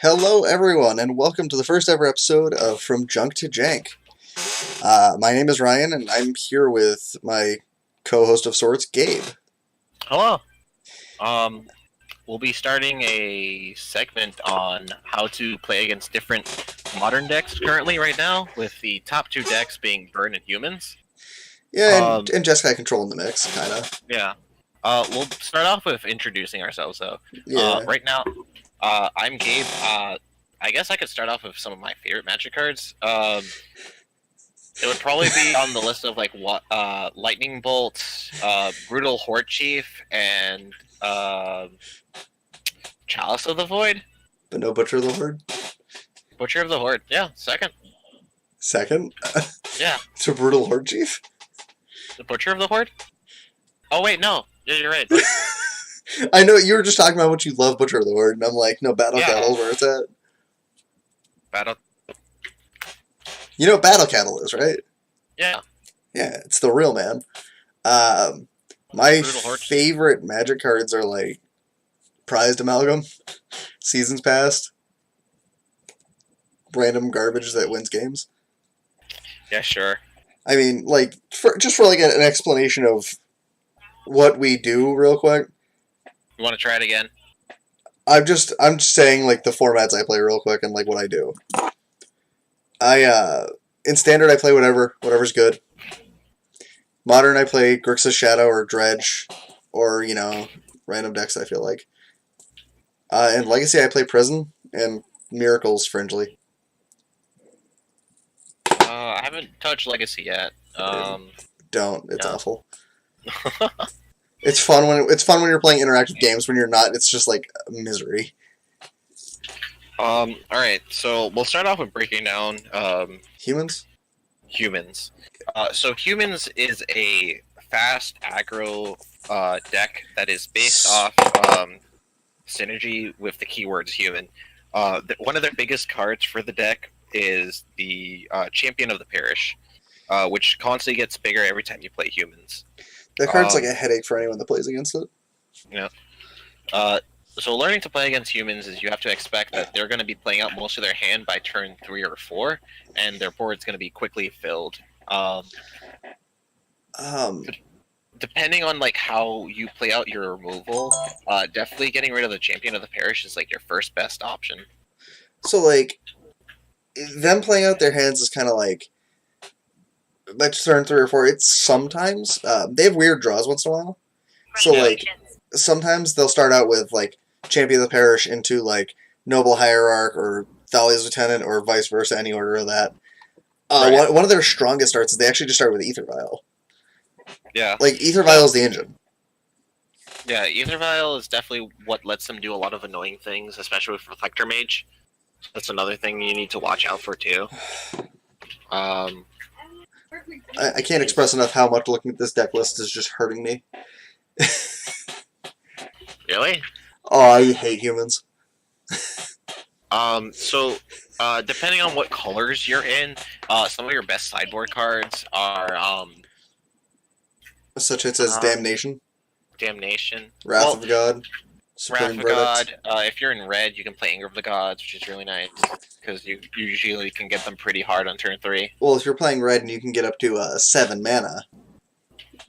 Hello, everyone, and welcome to the first ever episode of From Junk to Jank. My name is Ryan, and I'm here with my co-host of sorts, Gabe. Hello. We'll be starting a segment on how to play against different modern decks currently right now, with the top two decks being Burn and Humans. Yeah, and Jeskai controlling the mix, kind of. Yeah. We'll start off with introducing ourselves, though. Yeah. Right now, I'm Gabe. I guess I could start off with some of my favorite Magic cards. It would probably be on the list of Lightning Bolt, Brutal Horde Chief, and Chalice of the Void. But no Butcher of the Horde? Butcher of the Horde, yeah, second. Second? Yeah. To Brutal Horde Chief? The Butcher of the Horde? Oh, wait, no. Yeah, you're right. I know, you were just talking about what you love Butcher of the Horde, and I'm like, no, Battle Cattle's where it's at. Battle. You know what Battle Cattle is, right? Yeah. Yeah, it's the real man. My favorite Magic cards are like Prized Amalgam, Seasons Past, random garbage that wins games. Yeah, sure. I mean, like, for an explanation of what we do real quick. You want to try it again? I'm just saying, like, the formats I play real quick and, like, what I do. In Standard, I play whatever's good. Modern, I play Grixis Shadow or Dredge, or, random decks, I feel like. In Legacy, I play Prison and Miracles Fringely. I haven't touched Legacy yet. Don't. It's awful. It's fun when you're playing interactive games. When you're not, it's just like misery. Alright, so we'll start off with breaking down Humans? Humans. So Humans is a fast aggro deck that is based off synergy with the keywords human. One of their biggest cards for the deck is the Champion of the Parish, which constantly gets bigger every time you play Humans. That card's like a headache for anyone that plays against it. Yeah. So learning to play against Humans is you have to expect that they're going to be playing out most of their hand by turn 3 or 4, and their board's going to be quickly filled. Depending on like how you play out your removal, definitely getting rid of the Champion of the Parish is like your first best option. So like, them playing out their hands is kind of like, let's turn 3 or 4. It's sometimes they have weird draws once in a while. So like, sometimes they'll start out with like Champion of the Parish into like Noble Hierarch or Thalia's Lieutenant or vice versa, any order of that. Right. One of their strongest starts is they actually just start with Aether Vial. Yeah. Like, Aether Vial is the engine. Yeah, Aether Vial is definitely what lets them do a lot of annoying things, especially with Reflector Mage. That's another thing you need to watch out for, too. I can't express enough how much looking at this deck list is just hurting me. Really? Oh, I hate Humans. Depending on what colors you're in, some of your best sideboard cards are, such as Damnation. Wrath of God. Wrath of God. If you're in red, you can play Anger of the Gods, which is really nice, because you usually can get them pretty hard on turn 3. Well, if you're playing red and you can get up to 7 mana,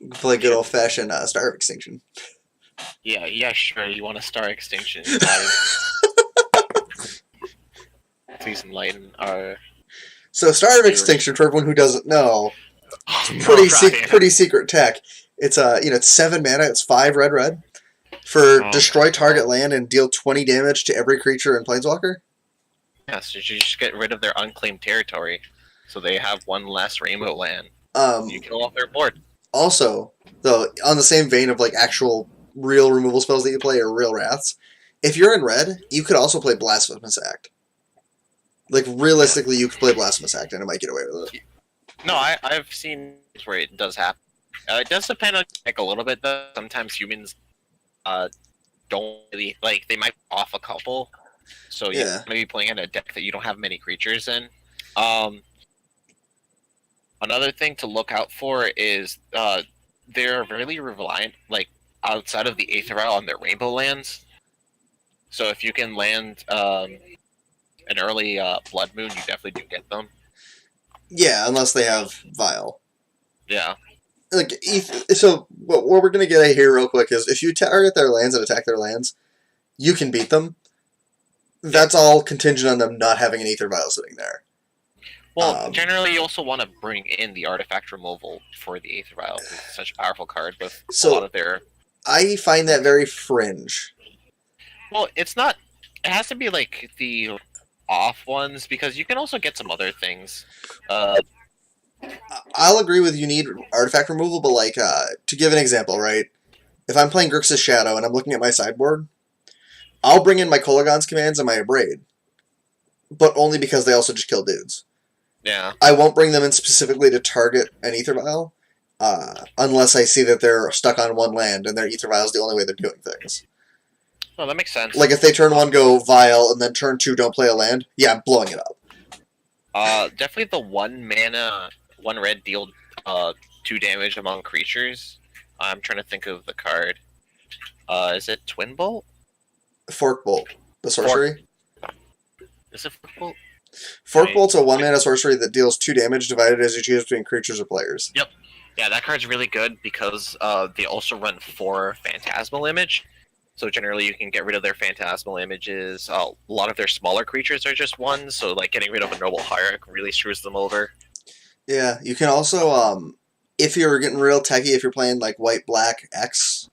you can play good old-fashioned Star of Extinction. Yeah, sure, you want a Star Extinction. Please enlighten our... So, Star of Extinction, for everyone who doesn't know, it's pretty secret tech. It's it's 7 mana, it's 5 red. For destroy target land and deal 20 damage to every creature in Planeswalker? Yeah, so you just get rid of their unclaimed territory, so they have one less rainbow land. You kill off their board. Also, though, on the same vein of like actual real removal spells that you play or real wraths, if you're in red, you could also play Blasphemous Act. Like, realistically, you could play Blasphemous Act and it might get away with it. No, I've seen where it does happen. It does depend on like a little bit, though. Sometimes Humans don't really, like, they might off a couple. So you may be playing in a deck that you don't have many creatures in. Another thing to look out for is they're really reliant, like, outside of the Aether Vial on their rainbow lands. So if you can land an early Blood Moon, you definitely do get them. Yeah, unless they have Vile. Yeah. Like, so what we're gonna get at here real quick is if you target their lands and attack their lands, you can beat them. That's all contingent on them not having an Ether Vial sitting there. Well, generally, you also want to bring in the artifact removal for the Aether Vial. It's such a powerful card with a lot of their. I find that very fringe. Well, it's not. It has to be like the off ones because you can also get some other things. I'll agree with you need artifact removal, but like to give an example, right? If I'm playing Grixis Shadow and I'm looking at my sideboard, I'll bring in my Kolaghan's commands and my Abrade, but only because they also just kill dudes. Yeah. I won't bring them in specifically to target an Ether Vial, unless I see that they're stuck on one land and their Ether Vial is the only way they're doing things. Oh, that makes sense. Like if they turn 1 go Vial and then turn 2 don't play a land, yeah, I'm blowing it up. Definitely the 1 mana, 1 red deal 2 damage among creatures. I'm trying to think of the card. Is it Twin Bolt? Fork Bolt, the sorcery. Is it Fork Bolt? Fork Bolt's a 1 mana sorcery that deals 2 damage divided as you choose between creatures or players. Yep. Yeah, that card's really good because they also run 4 Phantasmal Image. So generally you can get rid of their Phantasmal Images. A lot of their smaller creatures are just 1, so like getting rid of a Noble Hierarch really screws them over. Yeah, you can also, if you're getting real techie, if you're playing like White-Black X,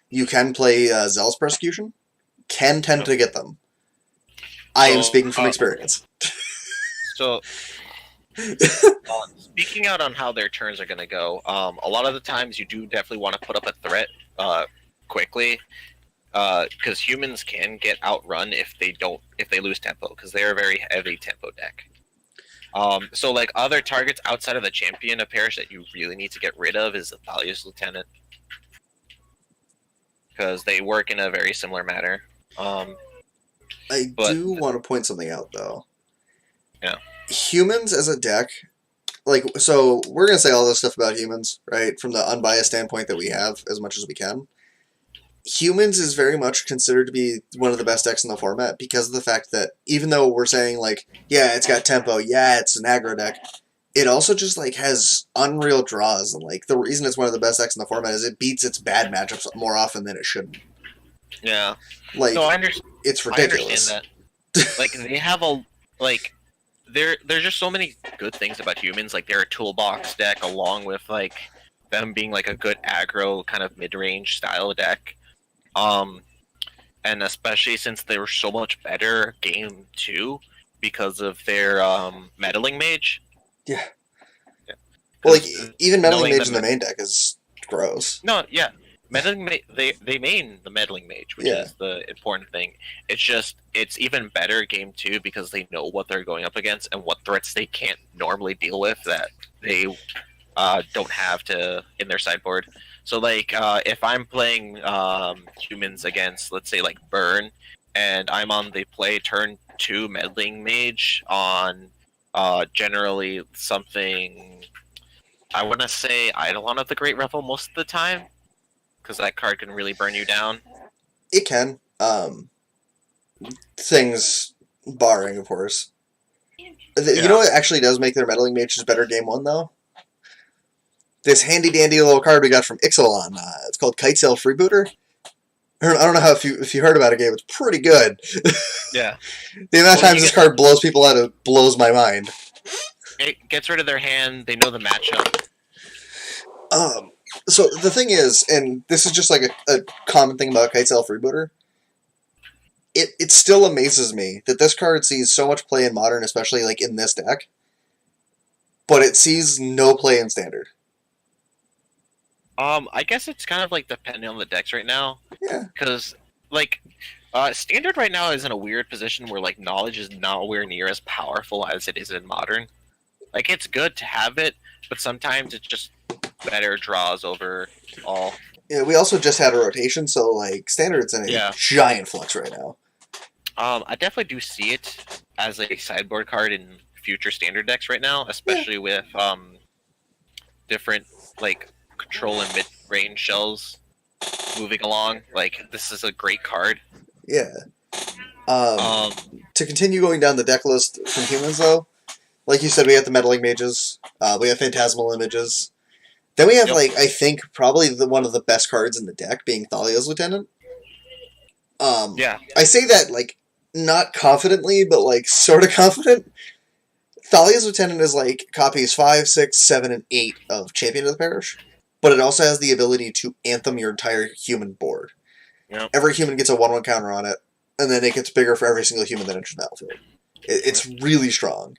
you can play Zealous Persecution. Can tend to get them. I am speaking from experience. So, speaking out on how their turns are going to go, a lot of the times you do definitely want to put up a threat quickly, because humans can get outrun if they lose tempo, because they're a very heavy tempo deck. So like other targets outside of the champion of Parish that you really need to get rid of is the Thalia's Lieutenant, because they work in a very similar manner. I do want to point something out though. Yeah. Humans as a deck, like, so we're going to say all this stuff about humans, right? From the unbiased standpoint that we have as much as we can. Humans is very much considered to be one of the best decks in the format because of the fact that even though we're saying like, yeah, it's got tempo, yeah, it's an aggro deck, it also just like has unreal draws, and like the reason it's one of the best decks in the format is it beats its bad matchups more often than it shouldn't. Yeah. Like, no, it's ridiculous. I understand that. Like they have a like there's just so many good things about humans. Like they're a toolbox deck along with like them being like a good aggro kind of mid-range style deck. And especially since they were so much better game 2 because of their meddling mage. Yeah. Well, like even meddling mage in the main deck is gross. No, yeah. Meddling they main the meddling mage, which is the important thing. It's just it's even better game 2 because they know what they're going up against and what threats they can't normally deal with that they don't have to in their sideboard. So like if I'm playing humans against, let's say like Burn, and I'm on the play turn 2 meddling mage on generally something, I want to say Eidolon of the Great Revel most of the time, because that card can really burn you down. It can. Things barring, of course. You know what actually does make their meddling mages better game 1 though? This handy dandy little card we got from Ixalan. It's called Kitesail Freebooter. I don't know how if you heard about it, game. It's pretty good. Yeah. The amount of times this card blows people out, it blows my mind. It gets rid of their hand. They know the matchup. So the thing is, and this is just like a common thing about Kitesail Freebooter, it still amazes me that this card sees so much play in Modern, especially like in this deck, but it sees no play in Standard. I guess it's kind of like depending on the decks right now. Yeah. Because like Standard right now is in a weird position where like knowledge is nowhere near as powerful as it is in Modern. Like it's good to have it, but sometimes it's just better draws over all. Yeah, we also just had a rotation, so like Standard's in a giant flux right now. I definitely do see it as a sideboard card in future Standard decks right now, especially with different like control and mid-range shells moving along. Like this is a great card. Yeah. to continue going down the deck list from humans, though, like you said, we have the meddling mages. We have phantasmal images. Then we have, Yep. I think, probably one of the best cards in the deck, being Thalia's Lieutenant. Yeah. I say that, not confidently, but, sort of confident. Thalia's Lieutenant is, copies 5, 6, 7, and 8 of Champion of the Parish, but it also has the ability to anthem your entire human board. Yep. Every human gets a 1/1 counter on it, and then it gets bigger for every single human that enters the battlefield. It's really strong.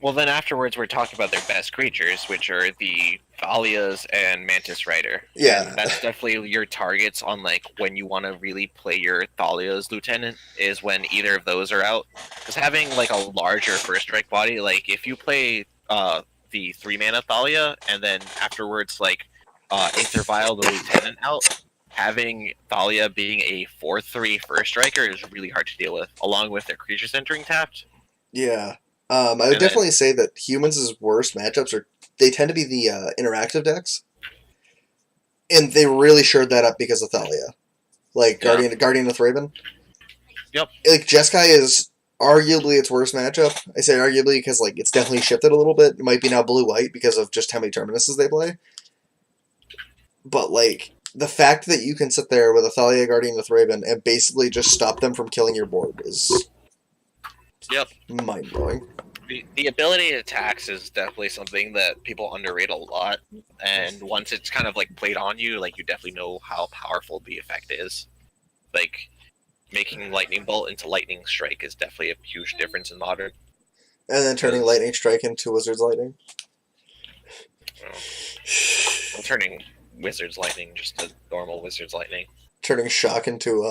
Well, then afterwards, we're talking about their best creatures, which are the Thalias and Mantis Rider. Yeah. And that's definitely your targets on when you want to really play your Thalia's Lieutenant is when either of those are out. Because having a larger first strike body, if you play the 3-mana Thalia and then afterwards Aether Vial the Lieutenant out, having Thalia being a 4/3 first striker is really hard to deal with, along with their creatures entering tapped. Yeah. I would definitely say that humans' worst matchups they tend to be the interactive decks. And they really shored that up because of Thalia. Guardian of Thraben. Yep. Jeskai is arguably its worst matchup. I say arguably because it's definitely shifted a little bit. It might be now blue-white because of just how many Terminuses they play. But the fact that you can sit there with a Thalia Guardian of Thraben and basically just stop them from killing your board is mind-blowing. The ability to tax is definitely something that people underrate a lot, and once it's kind of played on you, you definitely know how powerful the effect is. Making Lightning Bolt into Lightning Strike is definitely a huge difference in Modern. And then turning Lightning Strike into Wizard's Lightning. Well, turning Wizard's Lightning just to normal Wizard's Lightning. Turning Shock into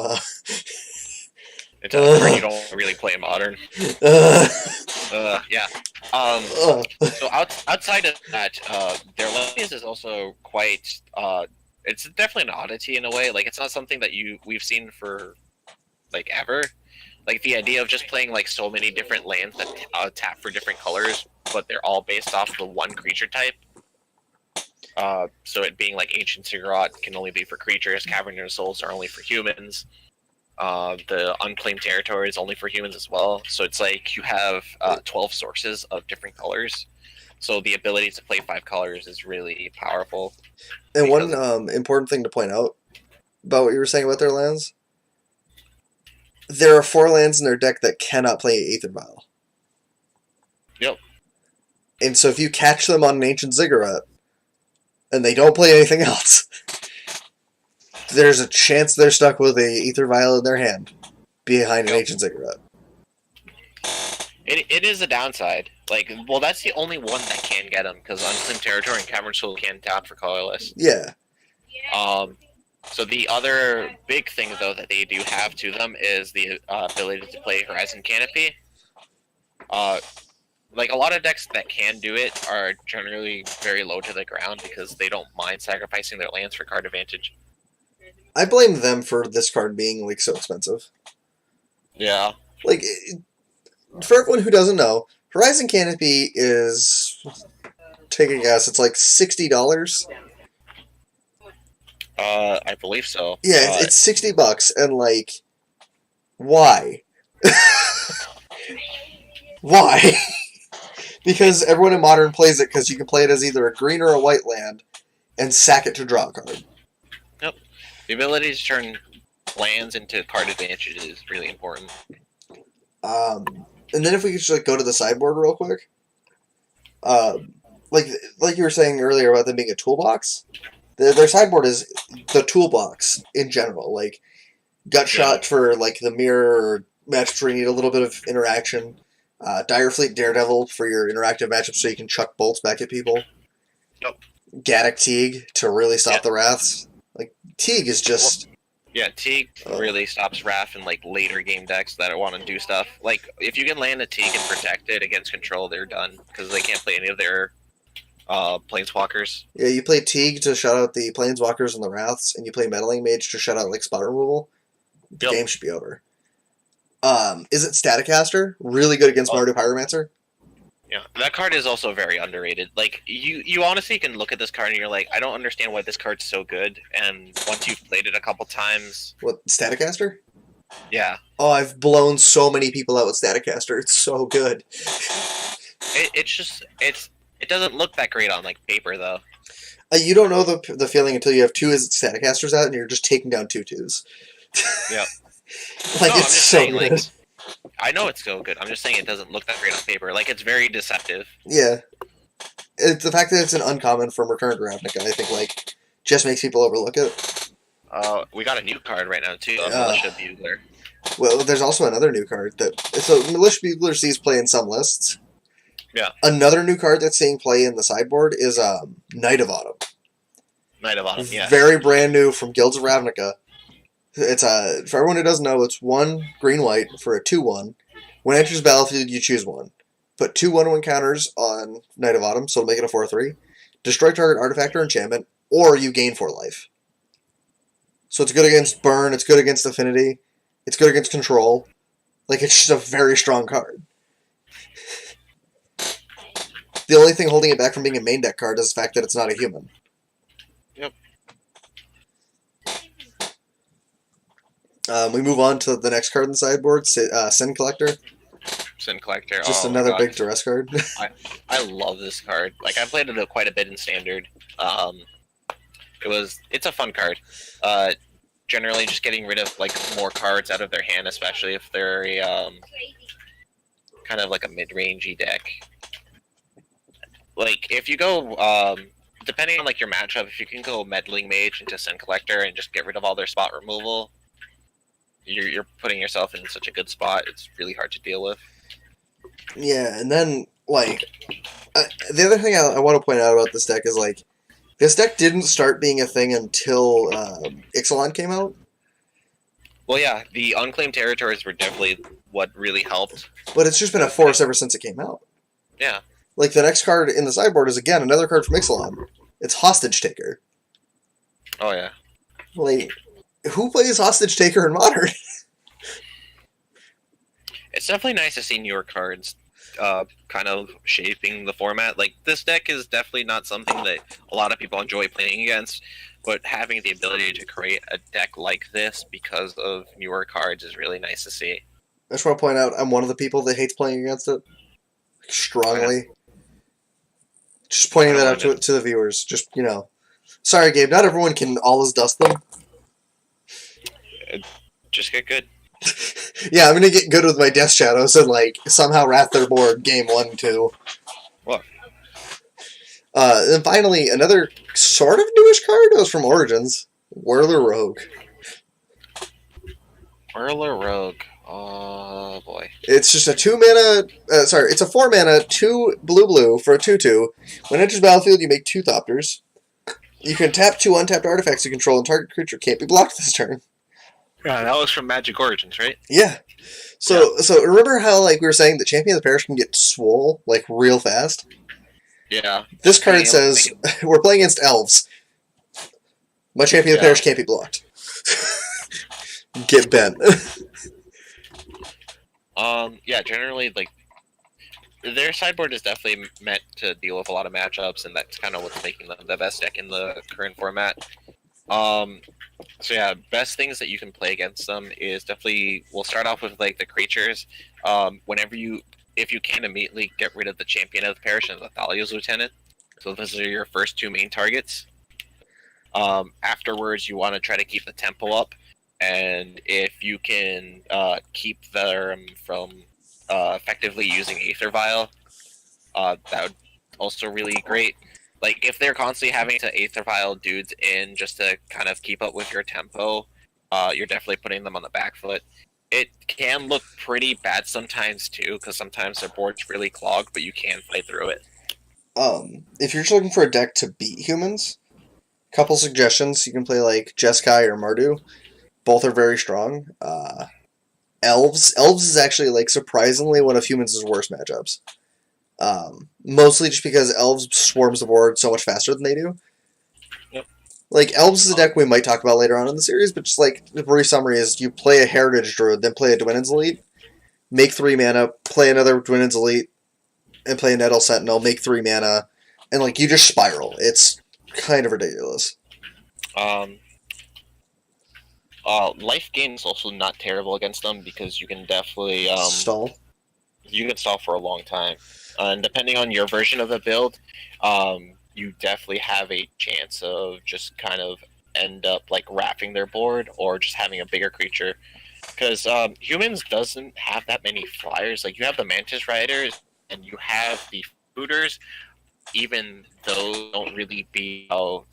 Into a card you don't really play in Modern. Yeah. So outside of that, their lightnings is also quite. It's definitely an oddity in a way. It's not something that we've seen for ever. The idea of just playing so many different lands that tap for different colors, but they're all based off the one creature type. So it being Ancient Ziggurat can only be for creatures. Cavernous Souls are only for humans. The Unclaimed Territory is only for humans as well. So it's you have 12 sources of different colors. So the ability to play 5 colors is really powerful. And one important thing to point out about what you were saying about their lands, there are 4 lands in their deck that cannot play Aether Vial. Yep. And so if you catch them on an Ancient Ziggurat, and they don't play anything else, there's a chance they're stuck with a Aether Vial in their hand behind an Ancient Ziggurat. It is a downside. That's the only one that can get them, because Unclaimed Territory and Cavern Soul can tap for colorless. Yeah. So the other big thing, though, that they do have to them is the ability to play Horizon Canopy. A lot of decks that can do it are generally very low to the ground because they don't mind sacrificing their lands for card advantage. I blame them for this card being so expensive. Yeah. For everyone who doesn't know, Horizon Canopy is, take a guess, it's $60. I believe so. Yeah, it's $60, and why? Why? Because everyone in Modern plays it because you can play it as either a green or a white land, and sack it to draw a card. Yep. The ability to turn lands into card advantage is really important. And then if we could just go to the sideboard real quick. Like you were saying earlier about them being a toolbox, their sideboard is the toolbox in general. Gut Shot for the mirror matchups where you need a little bit of interaction. Direfleet Daredevil for your interactive matchups so you can chuck bolts back at people. Yep. Gaddock Teague to really stop the Wraths. Teague is just... Yeah, Teague really stops Wrath in later game decks that want to do stuff. If you can land a Teague and protect it against control, they're done because they can't play any of their Planeswalkers. Yeah, you play Teague to shut out the Planeswalkers and the Wraths, and you play Meddling Mage to shut out spot removal. The game should be over. Is it Staticaster? Really good against Mardu Pyromancer? Yeah, that card is also very underrated. You honestly can look at this card and you're I don't understand why this card's so good. And once you've played it a couple times, what, Staticaster? Yeah, Oh, I've blown so many people out with Staticaster. It's so good. it doesn't look that great on like paper though. You don't know the feeling until you have two Staticasters out and you're just taking down two twos. Yeah. Like, No, it's I'm just so saying like good. I know it's so good. I'm just saying it doesn't look that great on paper. Like it's very deceptive. Yeah. It's the fact that it's an uncommon from recurrent Ravnica, I think, like, just makes people overlook it. We got a new card right now too, a Uh, Militia Bugler. well, there's also another new card that. So, Militia Bugler sees play in some lists. Yeah, Another new card that's seeing play in the sideboard is Knight of Autumn. Knight of Autumn. Yeah. Very brand new from Guilds of Ravnica. It's for everyone who doesn't know, it's 1 green-white for a 2/1. When it enters the battlefield, you choose one. Put 2/1/1 counters on Knight of Autumn, so it'll make it a 4/3. Destroy target artifact or enchantment, or you gain 4 life. So it's good against burn, it's good against affinity, it's good against control. Like, it's just a very strong card. The only thing holding it back from being a main deck card is the fact that it's not a human. Yep. We move on to the next card in the sideboard, Sin Collector. Sin Collector. Just Oh my another god. big duress card. I love this card. Like I played it quite a bit in Standard. It's a fun card. Generally just getting rid of like more cards out of their hand, especially if they're a, kind of like a mid-rangey deck. Like if you go depending on like your matchup, if you can go Meddling Mage into Sin Collector and just get rid of all their spot removal, you're putting yourself in such a good spot. It's really hard to deal with. Yeah, and then, like, the other thing I want to point out about this deck is, like, this deck didn't start being a thing until Ixalan came out. Well, yeah, the unclaimed territories were definitely what really helped. But it's just been a force ever since it came out. Yeah. Like, the next card in the sideboard is, again, another card from Ixalan. It's Hostage Taker. Oh, yeah. Like, who plays Hostage Taker in Modern? It's definitely nice to see newer cards kind of shaping the format. Like, this deck is definitely not something that a lot of people enjoy playing against, but having the ability to create a deck like this because of newer cards is really nice to see. I just want to point out, I'm one of the people that hates playing against it. Strongly. Just pointing that out to the viewers. Just, you know. Sorry, Gabe, not everyone can always dust them. Just get good. Yeah, I'm gonna get good with my Death Shadows and, like, somehow wrath their board game 1, 2. What? And finally, another sort of newish card was from Origins. Whirler Rogue. Whirler Rogue. Oh, boy. It's just a 2 mana... it's a 4 mana, 2 blue for a 2/2. When it enters battlefield, you make 2 Thopters. You can tap 2 untapped artifacts you control, and target creature can't be blocked this turn. Yeah, that was from Magic Origins, right? Yeah. So remember how, like, we were saying that Champion of the Parish can get swole, like, real fast? Yeah. This card says, we're playing against elves. My Champion of the Parish can't be blocked. Get bent. Yeah, generally, like, their sideboard is definitely meant to deal with a lot of matchups, and that's kind of what's making them the best deck in the current format. So yeah, best things that you can play against them is definitely, we'll start off with, like, the creatures. If you can, immediately get rid of the Champion of the Parish and the Thalia's Lieutenant. So those are your first 2 main targets. Afterwards, you want to try to keep the tempo up, and if you can keep them from effectively using Aether Vial, that would also really great. Like, if they're constantly having to Aether Vial dudes in just to kind of keep up with your tempo, you're definitely putting them on the back foot. It can look pretty bad sometimes, too, because sometimes their board's really clogged, but you can fight through it. If you're just looking for a deck to beat humans, couple suggestions. You can play, like, Jeskai or Mardu. Both are very strong. Elves is actually, like, surprisingly one of humans' worst matchups. Mostly just because Elves swarms the board so much faster than they do. Yep. Like, Elves is a deck we might talk about later on in the series, but just, like, the brief summary is you play a Heritage Druid, then play a Dwynen's Elite, make 3 mana, play another Dwynen's Elite, and play a Nettle Sentinel, make 3 mana, and, like, you just spiral. It's kind of ridiculous. Life gain is also not terrible against them because you can definitely Stall. you can stall for a long time, and depending on your version of the build, you definitely have a chance of just kind of end up like wrapping their board or just having a bigger creature. Because humans doesn't have that many flyers. Like you have the mantis riders and you have the footers, even though don't really be out.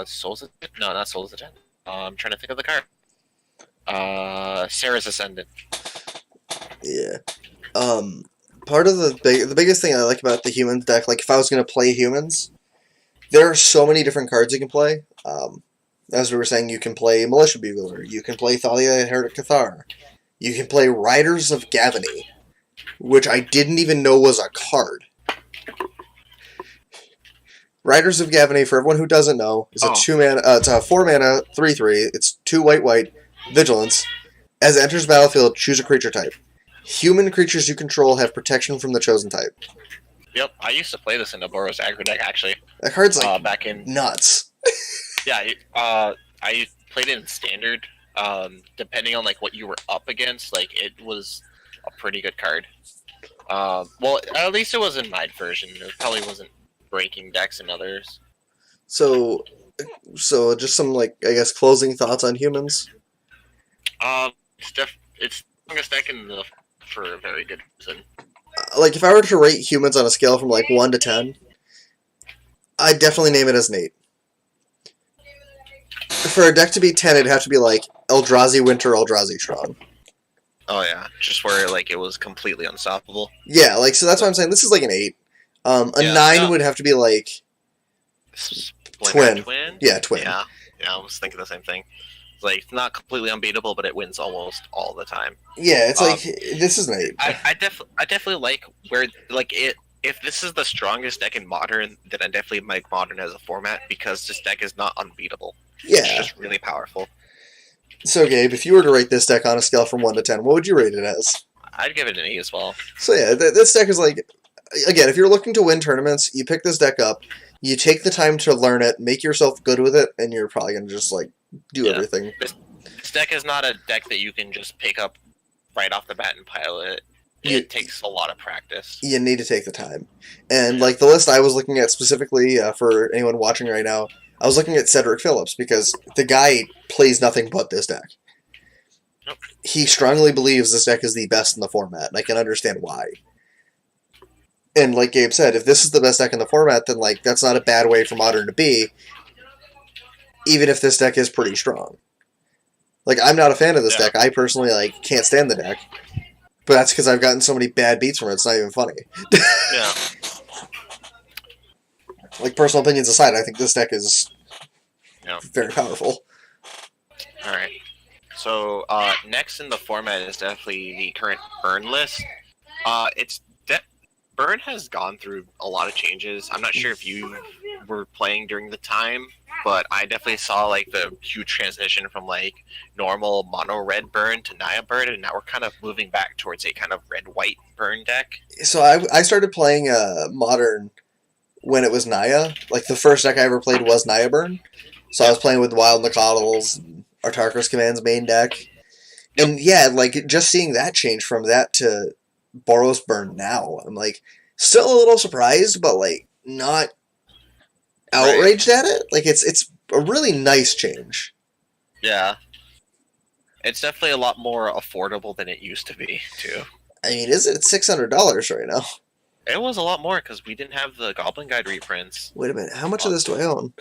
Souls. No, not Souls Ascendant. I'm trying to think of the card. Sarah's Ascendant. Yeah. Part of the biggest thing I like about the humans deck, like if I was gonna play humans, there are so many different cards you can play. As we were saying, you can play Militia Bugler, you can play Thalia Heretic Cathar, you can play Riders of Gavany, which I didn't even know was a card. Riders of Gavany, for everyone who doesn't know, is a 2-mana. It's a 4-mana 3/3. It's 2 white vigilance. As it enters battlefield, choose a creature type. Human creatures you control have protection from the chosen type. Yep, I used to play this in the Boros aggro deck actually. That card's like back in nuts. Yeah, I played it in standard. Depending on like what you were up against, like it was a pretty good card. Well, at least it was in my version. It probably wasn't breaking decks in others. So just some like I guess closing thoughts on humans. It's the strongest deck in the for a very good reason. Like if I were to rate humans on a scale from like 1 to 10, I'd definitely name it as an 8. For a deck to be 10, it'd have to be like Eldrazi Winter, Eldrazi Strong. Oh yeah, just where like it was completely unstoppable. Yeah, like so that's why I'm saying this is like an 8. A 9 would have to be like Twin. Yeah, Twin. Yeah, I was thinking the same thing. It's like it's not completely unbeatable, but it wins almost all the time. Yeah, it's like this is an 8. I definitely like where like it. If this is the strongest deck in Modern, then I definitely like Modern as a format because this deck is not unbeatable. Yeah, it's just really powerful. So Gabe, if you were to rate this deck on a scale from 1 to 10, what would you rate it as? I'd give it an 8 as well. So yeah, this deck is like, again, if you're looking to win tournaments, you pick this deck up, you take the time to learn it, make yourself good with it, and you're probably going to just like do everything. This deck is not a deck that you can just pick up right off the bat and pile it. It takes a lot of practice. You need to take the time. And like the list I was looking at specifically for anyone watching right now, I was looking at Cedric Phillips because the guy plays nothing but this deck. Yep. He strongly believes this deck is the best in the format, and I can understand why. And like Gabe said, if this is the best deck in the format, then like that's not a bad way for Modern to be, even if this deck is pretty strong. Like I'm not a fan of this deck. I personally like can't stand the deck. But that's because I've gotten so many bad beats from it, it's not even funny. Yeah. Like, personal opinions aside, I think this deck is very powerful. Alright. So, next in the format is definitely the current Burn list. Burn has gone through a lot of changes. I'm not sure if you were playing during the time, but I definitely saw like the huge transition from like normal mono red Burn to Naya Burn, and now we're kind of moving back towards a kind of red white Burn deck. So I started playing Modern when it was Naya. Like the first deck I ever played was Naya Burn. So I was playing with Wild Nicodals, Artarkos Command's main deck. And yeah, like just seeing that change from that to Boros Burn now, I'm like still a little surprised, but like not outraged at it. Like it's a really nice change. Yeah. It's definitely a lot more affordable than it used to be, too. I mean, is it $600 right now? It was a lot more because we didn't have the Goblin Guide reprints. Wait a minute, how much of this do I own?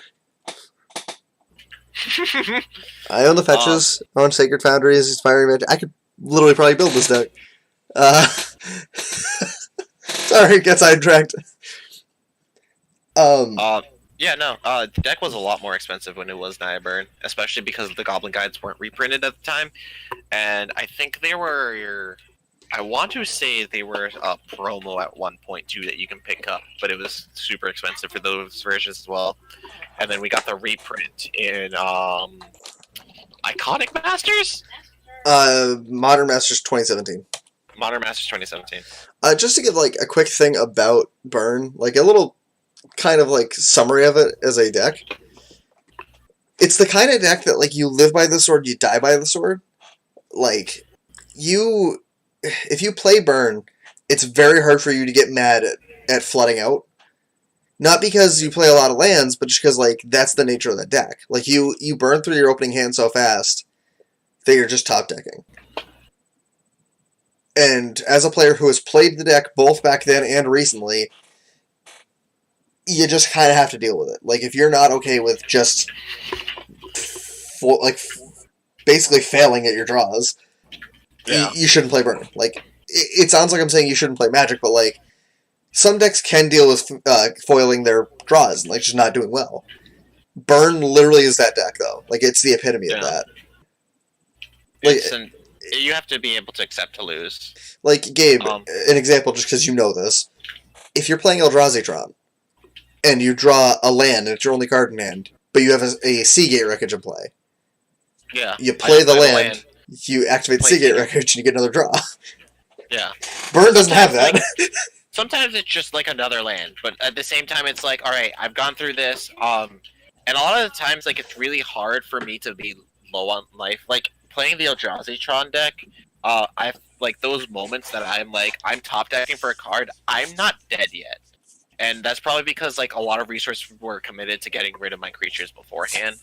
I own the fetches. I own Sacred Foundries, Inspiring Magic. I could literally probably build this deck. Sorry, get sidetracked. Yeah, no. The deck was a lot more expensive when it was Naya Burn, especially because the Goblin Guides weren't reprinted at the time. And I think they were... I want to say they were a promo at 1.2 that you can pick up, but it was super expensive for those versions as well. And then we got the reprint in Iconic Masters? Modern Masters 2017. Modern Masters 2017. Just to give like a quick thing about Burn, like a little kind of like summary of it as a deck. It's the kind of deck that, like, you live by the sword, you die by the sword. Like, if you play burn, it's very hard for you to get mad at flooding out. Not because you play a lot of lands, but just because, like, that's the nature of the deck. Like, you burn through your opening hand so fast that you're just top decking. And as a player who has played the deck both back then and recently, you just kind of have to deal with it. Like, if you're not okay with just, basically failing at your draws, you shouldn't play burn. Like, it sounds like I'm saying you shouldn't play Magic, but, like, some decks can deal with foiling their draws and, like, just not doing well. Burn literally is that deck, though. Like, it's the epitome of that. Like, you have to be able to accept to lose. Like, Gabe, an example, just because you know this. If you're playing Eldrazi Tron, and you draw a land, and it's your only card in hand, but you have a Seagate Wreckage in play. Yeah. You play the land, you activate the Seagate Wreckage, and you get another draw. Yeah. Burn doesn't have that. Like, sometimes it's just like another land, but at the same time, it's like, all right, I've gone through this, and a lot of the times, like, it's really hard for me to be low on life. Like, playing the Eldrazi Tron deck, I've, like, those moments that I'm top decking for a card, I'm not dead yet. And that's probably because, like, a lot of resources were committed to getting rid of my creatures beforehand.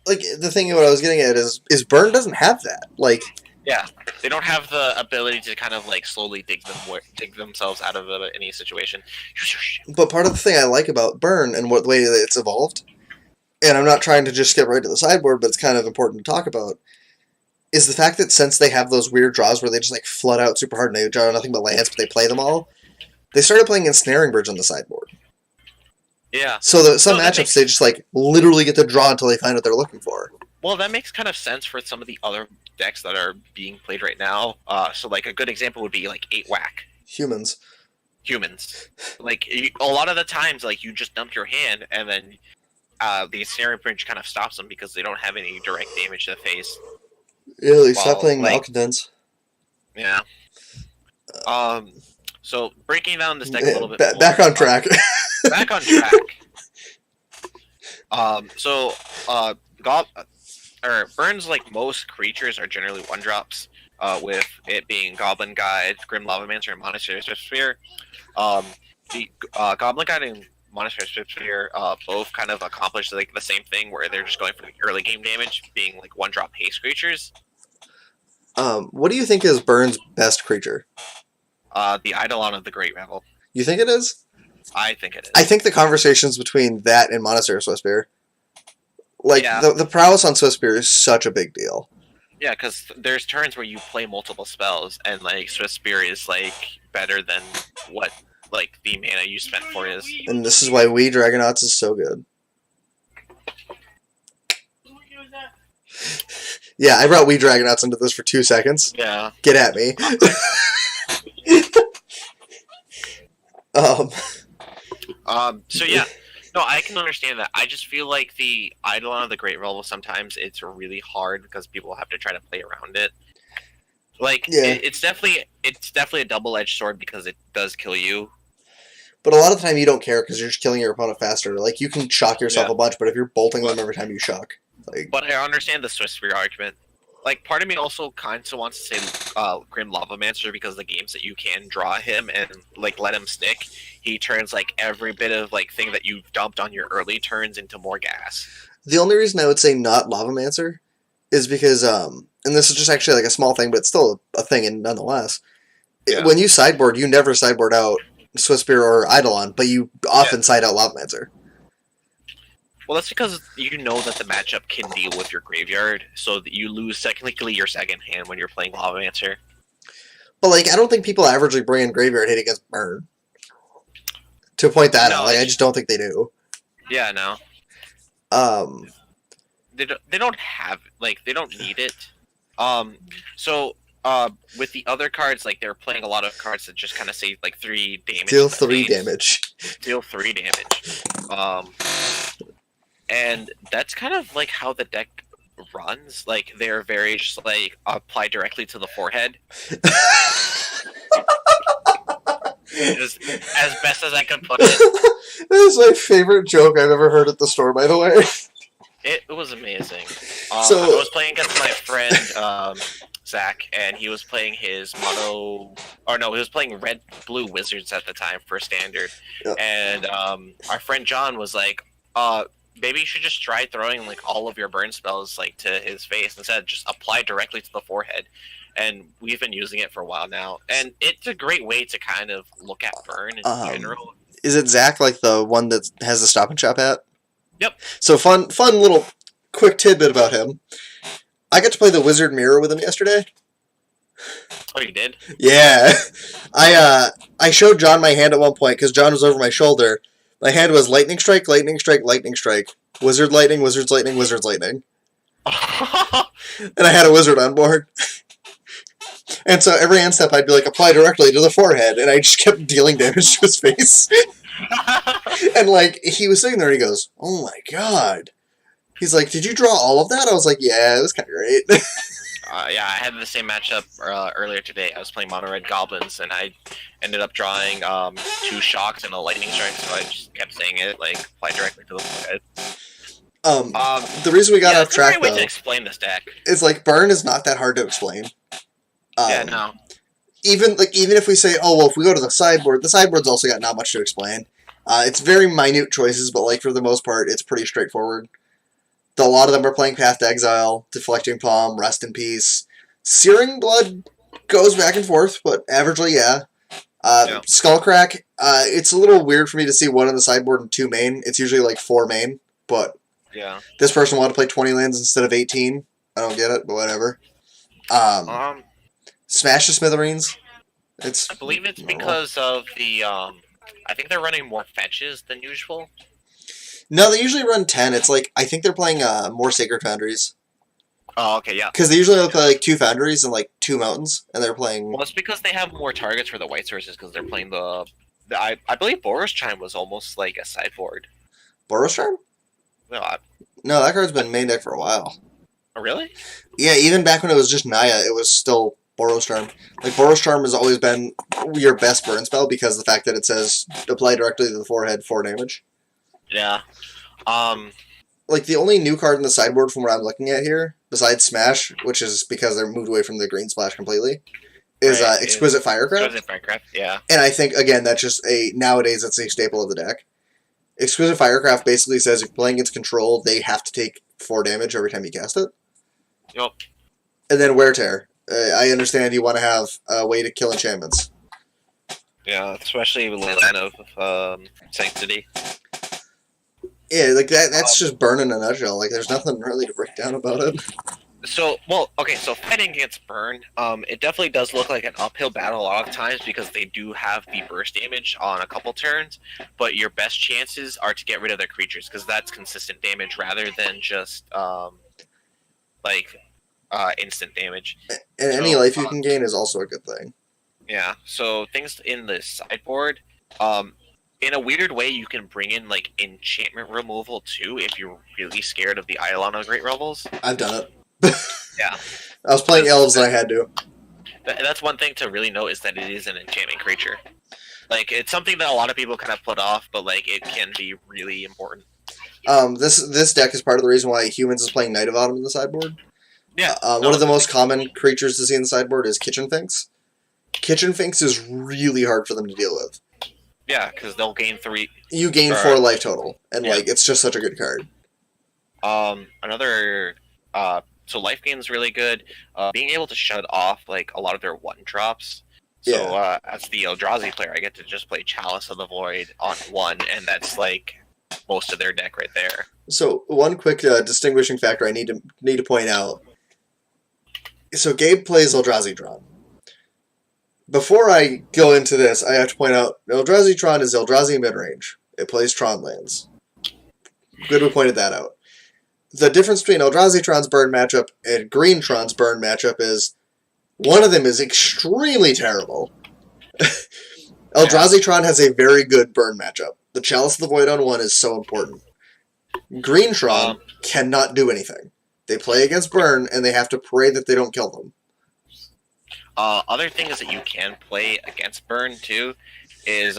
Like, the thing what I was getting at is Burn doesn't have that. Like, yeah, they don't have the ability to kind of, like, slowly dig themselves out of any situation. But part of the thing I like about Burn and the way that it's evolved, and I'm not trying to just skip right to the sideboard, but it's kind of important to talk about, is the fact that since they have those weird draws where they just, like, flood out super hard and they draw nothing but lands, but they play them all, they started playing Ensnaring Bridge on the sideboard. Yeah. So some matchups, they just, like, literally get to draw until they find what they're looking for. Well, that makes kind of sense for some of the other decks that are being played right now. So, like, a good example would be, like, 8-Whack. Humans. Like, a lot of the times, like, you just dump your hand, and then the Ensnaring Bridge kind of stops them because they don't have any direct damage to the face. Yeah, like, stop playing Malcontents. Yeah. So, breaking down this deck a little bit more. Back on track. Back on track. Burns, like most creatures, are generally 1-drops, with it being Goblin Guide, Grim Lavamancer, and Monastery Sphere. The Goblin Guide and Monastery Sphere both kind of accomplish, like, the same thing, where they're just going for the early game damage, being, like, 1-drop haste creatures. What do you think is Burns' best creature? The Eidolon of the Great Revel. You think it is? I think it is. I think the conversations between that and Monastery Swiftspear, like, yeah. the prowess on Swiftspear is such a big deal. Yeah, because there's turns where you play multiple spells, and, like, Swiftspear is, like, better than what, like, the mana you spent for is. And this is why We Dragonauts is so good. Yeah, I brought We Dragonauts into this for 2 seconds. Yeah. Get at me. So yeah, no, I can understand that. I just feel like the Eidolon of the Great Revel, sometimes it's really hard because people have to try to play around it. Like, yeah. It's definitely a double-edged sword because it does kill you. But a lot of the time you don't care because you're just killing your opponent faster. Like, you can shock yourself a bunch, but if you're bolting them every time you shock, like. But I understand the Swiftspear argument. Like, part of me also kind of wants to say Grim Lavamancer, because the games that you can draw him and, like, let him stick, he turns, like, every bit of, like, thing that you've dumped on your early turns into more gas. The only reason I would say not Lavamancer is because, and this is just actually, like, a small thing, but it's still a thing, and nonetheless, when you sideboard, you never sideboard out Swiftspear or Eidolon, but you often side out Lavamancer. Well, that's because you know that the matchup can deal with your graveyard, so that you lose technically your second hand when you're playing Lavamancer. But, like, I don't think people averagely bring in graveyard hate against Burn. To point that out, like, I just don't think they do. Yeah, no. They don't have, like, they don't need it. With the other cards, like, they're playing a lot of cards that just kind of say, like, 3 damage. Deal 3 damage. Deal 3 damage. And that's kind of, like, how the deck runs. Like, they're very just, like, apply directly to the forehead. As best as I could put it. That is my favorite joke I've ever heard at the store, by the way. It was amazing. I So, was playing against my friend Zach, and he was playing his mono, or no, he was playing red blue wizards at the time for standard. yeah. And our friend John was like, maybe you should just try throwing like all of your burn spells like to his face instead. Just apply directly to the forehead." And we've been using it for a while now, and it's a great way to kind of look at burn in um, general. is it Zach, like the one that has the Stop and Shop hat? Yep. So fun little quick tidbit about him. I got to play the Wizard Mirror with him yesterday. Oh, you did? Yeah, I showed John my hand at one point because John was over my shoulder. My hand was lightning strike, lightning strike, lightning strike, wizard lightning, wizard's lightning, wizard's lightning, and I had a wizard on board. And so every end step I'd be like, apply directly to the forehead, and I just kept dealing damage to his face. And like he was sitting there and he goes, "Oh my god." He's like, "Did you draw all of that?" I was like, "Yeah, it was kind of great." Yeah, I had the same matchup earlier today. I was playing Mono Red Goblins, and I ended up drawing 2 shocks and a lightning strike, so I just kept saying it, like, apply directly to the forehead. The reason we got off track, a great way though, to explain this deck. is like burn is not that hard to explain. Yeah, no. Even if we say, oh well, if we go to the sideboard's also got not much to explain. It's very minute choices, but like for the most part, it's pretty straightforward. A lot of them are playing Path to Exile, Deflecting Palm, Rest in Peace. Searing Blood goes back and forth, but averagely, yeah. Skullcrack, it's a little weird for me to see 1 on the sideboard and 2 main. It's usually like 4 main, but yeah, this person wanted to play 20 lands instead of 18. I don't get it, but whatever. Smash the Smithereens. I believe it's because of the I think they're running more fetches than usual. No, they usually run 10. It's like, I think they're playing more Sacred Foundries. Oh, okay, yeah. Because they usually play like 2 Foundries and like 2 Mountains, and they're playing... Well, it's because they have more targets for the white sources, because they're playing I believe Boros Chime was almost like a sideboard. Boros Charm? No, that card's been main deck for a while. Oh, really? Yeah, even back when it was just Naya, it was still Boros Charm. Like, Boros Charm has always been your best burn spell because of the fact that it says apply directly to the forehead, 4 damage. Yeah. Like, the only new card in the sideboard from what I'm looking at here, besides Smash, which is because they're moved away from the green splash completely, is Exquisite Firecraft. Exquisite Firecraft, yeah. And I think, again, that's just nowadays, it's a staple of the deck. Exquisite Firecraft basically says if playing against control, they have to take 4 damage every time you cast it. Yep. And then Wear Tear. I understand you want to have a way to kill enchantments. Yeah, especially with Leyline of Sanctity. Yeah, like that's just burn in a nutshell. Like, there's nothing really to break down about it. So fighting against burn, it definitely does look like an uphill battle a lot of times because they do have the burst damage on a couple turns, but your best chances are to get rid of their creatures because that's consistent damage rather than just instant damage. And any life you can gain is also a good thing. Yeah, so things in the sideboard, in a weird way, you can bring in like enchantment removal too if you're really scared of the Eidolon of Great Revels. I've done it. Yeah. I was playing elves and I had to. That's one thing to really note is that it is an enchantment creature. Like, it's something that a lot of people kind of put off, but like it can be really important. This deck is part of the reason why Humans is playing Knight of Autumn in the sideboard. Yeah. One of the most common creatures to see in the sideboard is Kitchen Finks. Kitchen Finks is really hard for them to deal with. Yeah, because they'll gain 3. You gain 4 life total, and like it's just such a good card. So life gain is really good. Being able to shut off like a lot of their 1-drops. So as the Eldrazi player, I get to just play Chalice of the Void on 1, and that's like most of their deck right there. So one quick distinguishing factor I need to point out. So Gabe plays Eldrazi Tron. Before I go into this, I have to point out Eldrazi Tron is Eldrazi midrange. It plays Tron lands. Good we pointed that out. The difference between Eldrazi Tron's burn matchup and Green Tron's burn matchup is one of them is extremely terrible. Eldrazi Tron has a very good burn matchup. The Chalice of the Void on 1 is so important. Green Tron cannot do anything. They play against burn, and they have to pray that they don't kill them. Other things that you can play against burn, too, is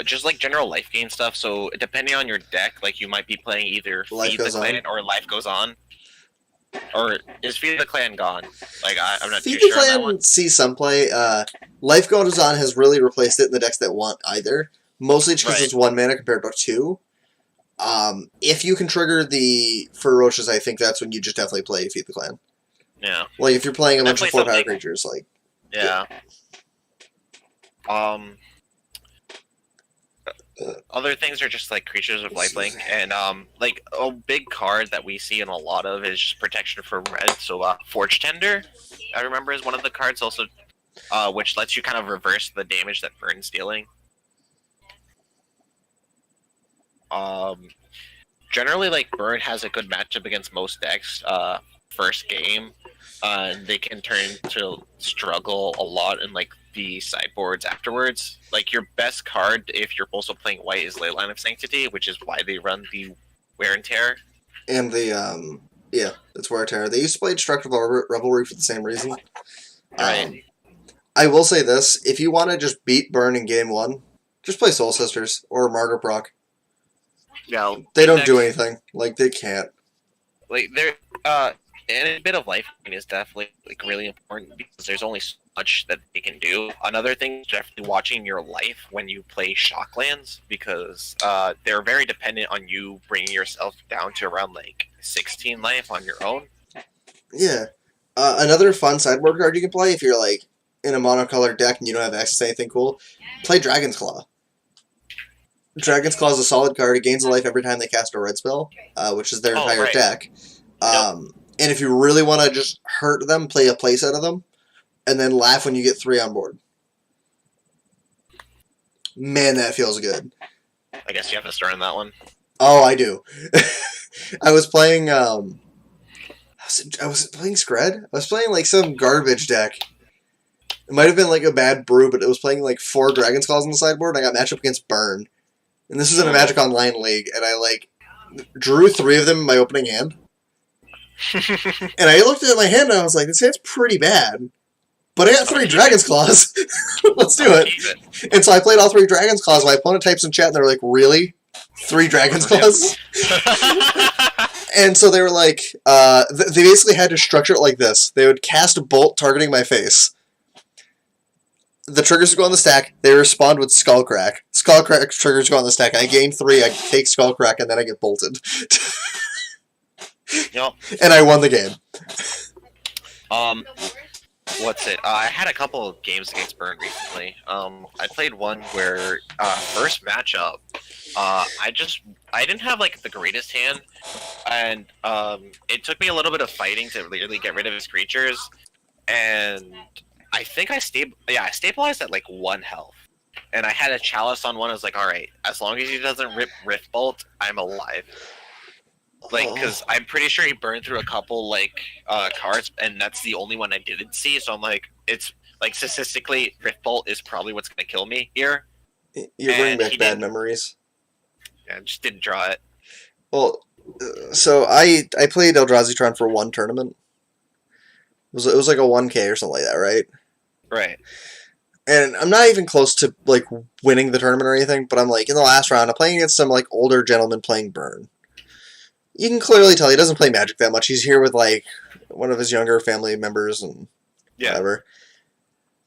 just like general life gain stuff. So depending on your deck, like you might be playing either Life Feed the Goes On. Clan or Life Goes On. Or is Feed the Clan gone? Like I'm not Feed too the sure on that one. Clan sees some play. Life Goes On has really replaced it in the decks that want either. Mostly because Right. it's 1 mana compared to 2. If you can trigger the Ferocious, I think that's when you just definitely play Feed the Clan. Yeah. Like, if you're playing a bunch of Definitely 4-power something- creatures, like... Yeah. Other things are just like creatures with lifelink, and like a big card that we see in a lot of is just protection for red. So Forge Tender, I remember, is one of the cards also, which lets you kind of reverse the damage that Burn's dealing. Generally, like Burn has a good matchup against most decks. First game, they can turn to struggle a lot in like the sideboards afterwards. Like your best card, if you're also playing white, is Leyline of Sanctity, which is why they run the Wear and Tear. And the, yeah, it's Wear and Tear. They used to play Destructive Revelry for the same reason. Right. I will say this, if you want to just beat Burn in game 1, just play Soul Sisters or Margaret Brock. Yeah, They don't do anything. Like, they can't. Like they're and a bit of life is definitely like really important because there's only so much that they can do. Another thing is definitely watching your life when you play Shocklands because they're very dependent on you bringing yourself down to around like 16 life on your own. Yeah. Another fun sideboard card you can play if you're like in a monocolored deck and you don't have access to anything cool, play Dragon's Claw. Dragon's Claw is a solid card. It gains a life every time they cast a red spell, which is their entire right. deck. And if you really want to just hurt them, play a playset of them, and then laugh when you get 3 on board. Man, that feels good. I guess you have to start on that one. Oh, I do. I was playing, I was playing Scred? I was playing like some garbage deck. It might have been like a bad brew, but it was playing like 4 Dragon's Claws on the sideboard, and I got matched up against Burn. And this was in a Magic Online league, and I like drew 3 of them in my opening hand. And I looked at my hand and I was like, this hand's pretty bad. But I got 3 Dragon's Claws. Let's do it. And so I played all 3 Dragon's Claws. My opponent types in chat and they're like, really? 3 Dragon's Claws? And so they were like, they basically had to structure it like this. They would cast a bolt targeting my face. The triggers would go on the stack. They respond with Skullcrack. Skullcrack triggers go on the stack. I gain 3. I take Skullcrack, and then I get bolted. Yep. And I won the game. What's it? I had a couple of games against Burn recently. I played one where first matchup, I didn't have like the greatest hand, and it took me a little bit of fighting to really get rid of his creatures, and I think I stabilized at like 1 health, and I had a Chalice on one. I was like, all right, as long as he doesn't rip Rift Bolt, I'm alive. Like, because I'm pretty sure he burned through a couple like cards, and that's the only one I didn't see. So I'm like, it's like statistically, Rift Bolt is probably what's gonna kill me here. You're bringing back bad memories. Yeah, I just didn't draw it. Well, so I played Eldrazi for 1 tournament. It was like a 1K or something like that, right? Right. And I'm not even close to like winning the tournament or anything, but I'm like in the last round, I'm playing against some like older gentleman playing Burn. You can clearly tell he doesn't play Magic that much. He's here with like one of his younger family members and whatever.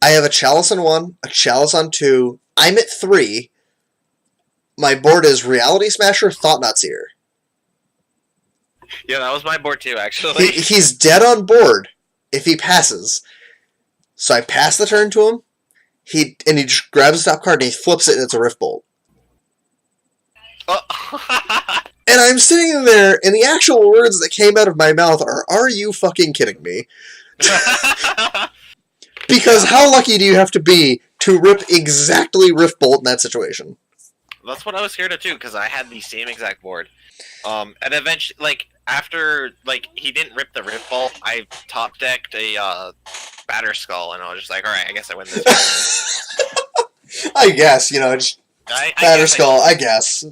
I have a Chalice on 1, a Chalice on 2. I'm at 3. My board is Reality Smasher, Thought-Knot Seer. Yeah, that was my board too, actually. He's dead on board if he passes. So I pass the turn to him. He just grabs the top card and he flips it and it's a Rift Bolt. And I'm sitting there, and the actual words that came out of my mouth are you fucking kidding me? Because how lucky do you have to be to rip exactly Rift Bolt in that situation? That's what I was scared of too, because I had the same exact board. And eventually, like, after, like, he didn't rip the Rift Bolt, I top decked a Batter Skull, and I was just like, alright, I guess I win this. I guess, just Batter Skull, I guess,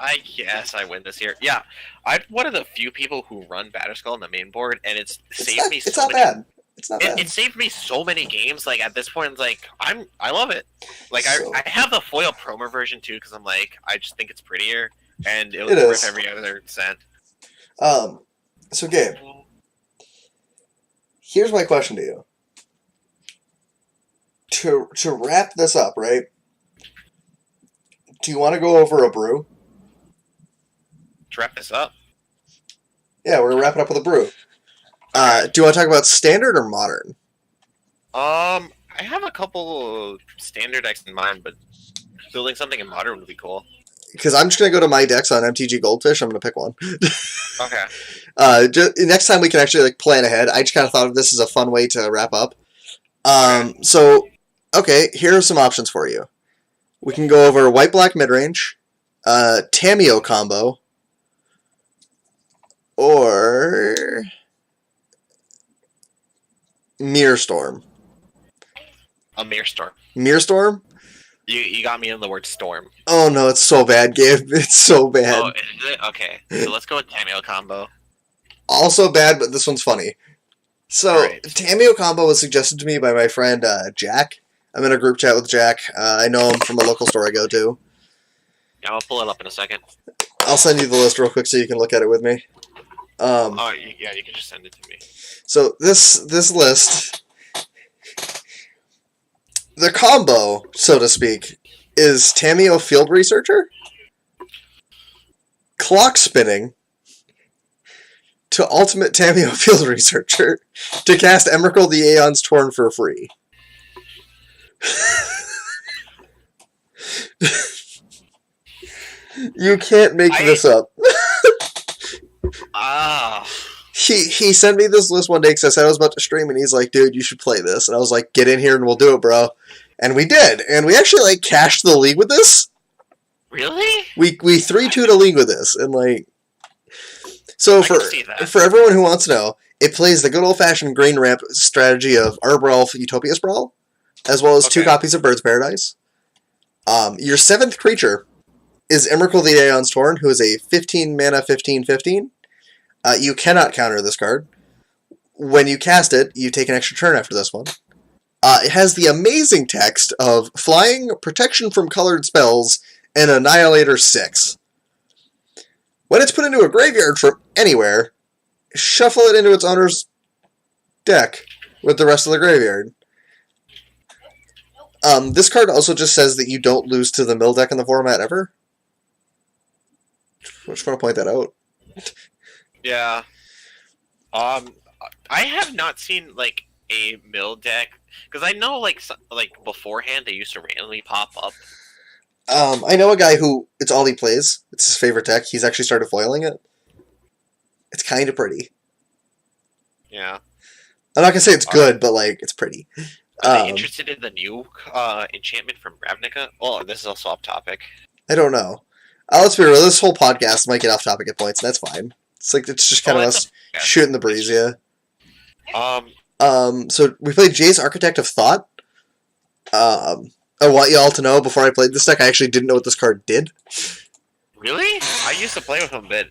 I guess I win this here. Yeah, I'm one of the few people who run Batter Skull on the main board, and it's saved me so much. It's not bad. It's not bad. It saved me so many games. Like at this point, like I love it. Like So- I have the foil promo version too because I'm like I just think it's prettier and it was It worth is. every other cent. So Gabe, here's my question to you. To wrap this up, right? Do you want to go over a brew? To wrap this up, Yeah, we're gonna wrap it up with a brew. Do you want to talk about standard or modern? I have a couple standard decks in mind, but building something in modern would be cool. Because I'm just gonna go to my decks on MTG Goldfish. I'm gonna pick one. Okay. Next time we can actually like plan ahead. I just kind of thought of this as a fun way to wrap up. Okay. So, okay, here are some options for you. We can go over white black mid range, Tameo combo, or Mirror Storm. A Mirror Storm. Mirror Storm? You got me in the word storm. Oh no, it's so bad, Gabe. It's so bad. Oh, is it? Okay. So let's go with Tameo combo. Also bad, but this one's funny. So, Alright. Tameo combo was suggested to me by my friend Jack. I'm in a group chat with Jack. I know him from a local store I go to. Yeah, I'll pull it up in a second. I'll send you the list real quick so you can look at it with me. Yeah, you can just send it to me. So this list, the combo, so to speak, is Tameo Field Researcher, Clock Spinning, to Ultimate Tameo Field Researcher, to cast Emrakul the Aeon's Torn for free. You can't make this up. Ah. He sent me this list one day because I said I was about to stream, and he's like, dude, you should play this. And I was like, get in here and we'll do it, bro. And we did. And we actually, like, cashed the league with this. Really? We 3-2'd a league with this. And, like... So, I can see that. for everyone who wants to know, it plays the good old-fashioned green ramp strategy of Arbor Elf Utopia Sprawl, as well as 2 Okay. copies of Bird's Paradise. Your 7th creature is Emrakul the Aeon's Torn, who is a 15-mana 15/15. You cannot counter this card. When you cast it, you take an extra turn after this one. It has the amazing text of Flying, Protection from Colored Spells, and Annihilator 6. When it's put into a graveyard from anywhere, shuffle it into its owner's deck with the rest of the graveyard. This card also just says that you don't lose to the mill deck in the format ever. I just want to point that out. Yeah. I have not seen like a mill deck because I know like beforehand they used to randomly pop up. I know a guy who it's all he plays. It's his favorite deck. He's actually started foiling it. It's kind of pretty. Yeah. I'm not gonna say it's good, but like it's pretty. Are they interested in the new enchantment from Ravnica? Oh, this is also off topic. I don't know. Let's be real. This whole podcast might get off topic at points, and that's fine. It's just kind of us shooting the breeze, yeah. So we played Jace, Architect of Thought. I want you all to know, before I played this deck, I actually didn't know what this card did. Really? I used to play with him a bit.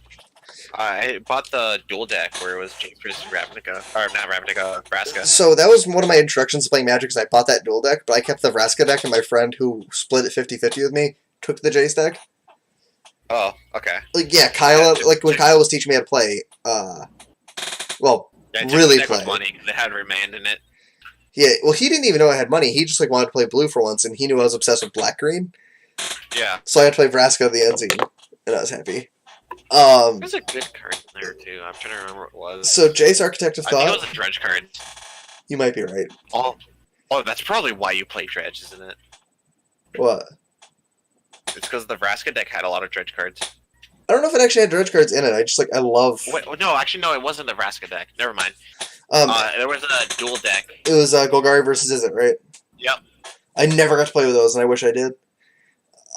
I bought the dual deck where it was James versus Ravnica, or not Ravnica, Vraska. So that was one of my introductions to playing Magic, because I bought that dual deck, but I kept the Vraska deck, and my friend who split it 50-50 with me took the Jace deck. Oh, okay. Like, yeah, Kyle, like when Kyle was teaching me how to play, well, Yeah, really deck was play. money because it had remand in it. Yeah, well, he didn't even know I had money. He just like wanted to play blue for once, and he knew I was obsessed with black-green. Yeah. So I had to play Vraska the end scene, and I was happy. There's a good card in there too. I'm trying to remember what it was. So Jace, Architect of I think Thought, it was a dredge card. you might be right. Oh, that's probably why you play dredge, isn't it? What? It's because the Vraska deck had a lot of dredge cards. I don't know if it actually had dredge cards in it. I love... Wait, no, actually, no, it wasn't the Vraska deck. Never mind. There was a dual deck. It was Golgari versus Izzet, right? Yep. I never got to play with those, and I wish I did.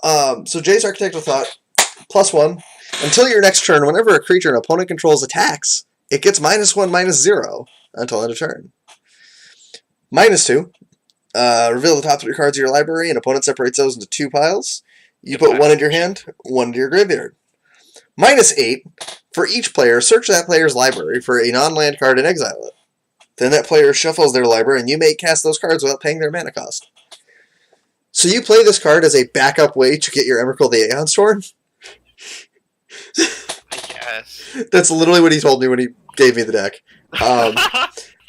So Jace, Architect of Thought, +1. Until your next turn, whenever a creature an opponent controls attacks, it gets -1/-0 until end of turn. -2. Reveal the top 3 cards of your library, and opponent separates those into 2 piles. You put 1 into your hand, 1 into your graveyard. -8. For each player, search that player's library for a non-land card and exile it. Then that player shuffles their library, and you may cast those cards without paying their mana cost. So you play this card as a backup way to get your Emrakul the Aeon Storm? I guess. That's literally what he told me when he gave me the deck.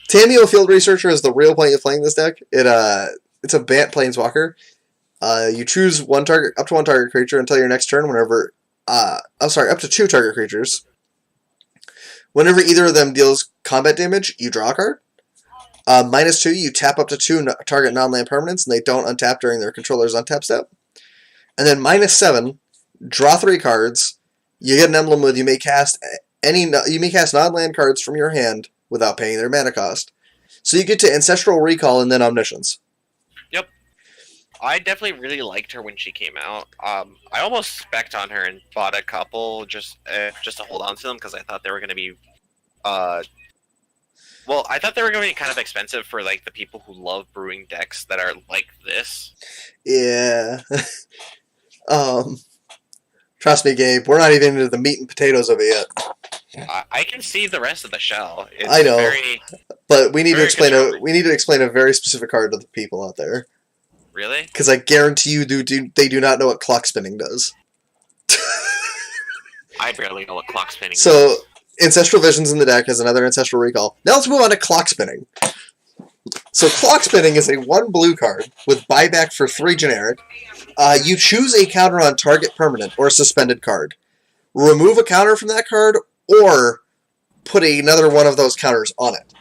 Tameo Field Researcher is the real point of playing this deck. It's a Bant Planeswalker. You choose up to one target creature until your next turn. Up to 2 target creatures. Whenever either of them deals combat damage, you draw a card. -2, you tap up to 2 target non-land permanents, and they don't untap during their controller's untap step. And then -7, draw 3 cards. You get an emblem with you may cast non-land cards from your hand without paying their mana cost. So you get to Ancestral Recall and then Omniscience. Yep. I definitely really liked her when she came out. I almost spec'd on her and bought a couple just to hold on to them because I thought they were going to be I thought they were going to be kind of expensive for like the people who love brewing decks that are like this. Yeah. Trust me, Gabe, we're not even into the meat and potatoes of it yet. I can see the rest of the shell. It's I know, but we need to explain a very specific card to the people out there. Really? Because I guarantee you, they do not know what clock spinning does. I barely know what clock spinning does. Ancestral Visions in the deck has another Ancestral Recall. Now let's move on to Clock Spinning. So Clock Spinning is a 1 blue card with buyback for 3 generic. You choose a counter on target permanent or suspended card. Remove a counter from that card or put another one of those counters on it.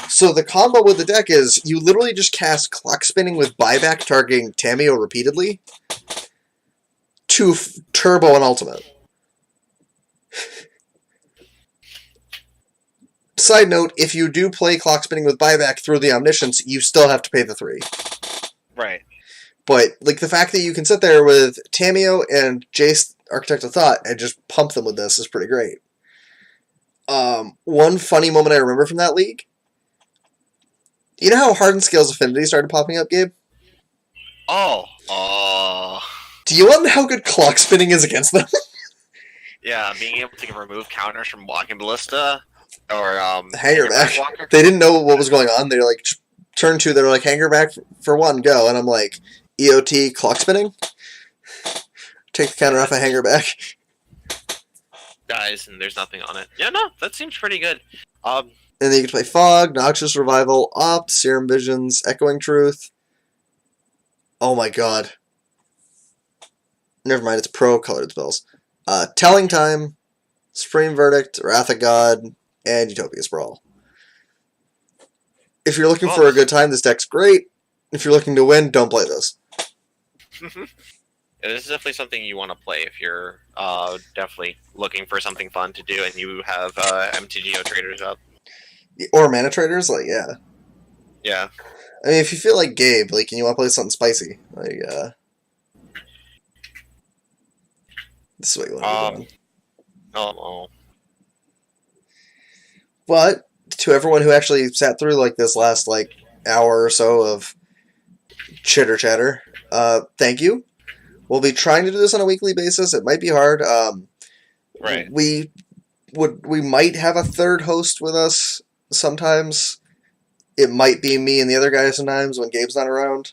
So the combo with the deck is you literally just cast Clock Spinning with buyback targeting Tameo repeatedly to turbo an ultimate. Side note, if you do play Clock Spinning with buyback through the Omniscience, you still have to pay the 3. Right. But like the fact that you can sit there with Tameo and Jace, Architect of Thought, and just pump them with this is pretty great. One funny moment I remember from that league. You know how Hardened Scales Affinity started popping up, Gabe? Oh. Do you want to know how good Clock Spinning is against them? Yeah, being able to remove counters from Walking Ballista or Hanger back. They didn't know what was going on. They're like, turn 2, they're like, hanger back for 1, go. And I'm like, EOT Clock Spinning? Take the counter off a hanger back. Guys, and there's nothing on it. Yeah, no, that seems pretty good. And then you can play Fog, Noxious Revival, Op, Serum Visions, Echoing Truth. Oh my god. Never mind, it's pro-colored spells. Telling Time, Supreme Verdict, Wrath of God, and Utopia Sprawl. If you're looking for a good time, this deck's great. If you're looking to win, don't play this. Yeah, this is definitely something you want to play if you're definitely looking for something fun to do and you have MTGO traders up. Or mana traders, like, yeah. Yeah. I mean, if you feel like Gabe, like, and you want to play something spicy, like, this is what you want to be doing. Oh. But to everyone who actually sat through like this last like hour or so of chitter chatter, thank you. We'll be trying to do this on a weekly basis. It might be hard. Right. We might have a third host with us sometimes. It might be me and the other guy sometimes when Gabe's not around.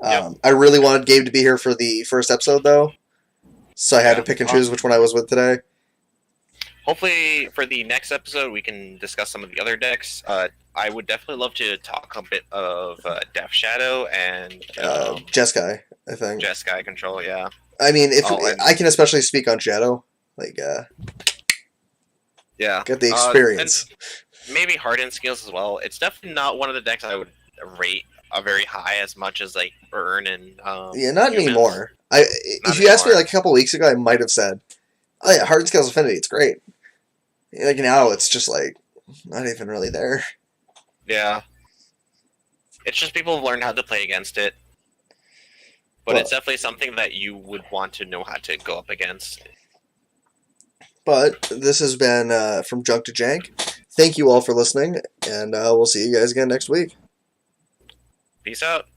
Yep. I really wanted Gabe to be here for the first episode though, so I had to pick and choose which one I was with today. Hopefully, for the next episode, we can discuss some of the other decks. I would definitely love to talk a bit of Death Shadow and Jeskai, I think. Jeskai control, yeah. I mean, I can especially speak on Shadow, like, yeah, get the experience. Maybe Hardened Scales as well. It's definitely not one of the decks I would rate very high as much as like Burn and yeah, not Humans. anymore. If you asked me like a couple weeks ago, I might have said, "Oh yeah, Hardened Scales Affinity, it's great." Like now, it's just like not even really there. Yeah, it's just people have learned how to play against it, but it's definitely something that you would want to know how to go up against. But this has been from Junk to Jank. Thank you all for listening, and we'll see you guys again next week. Peace out.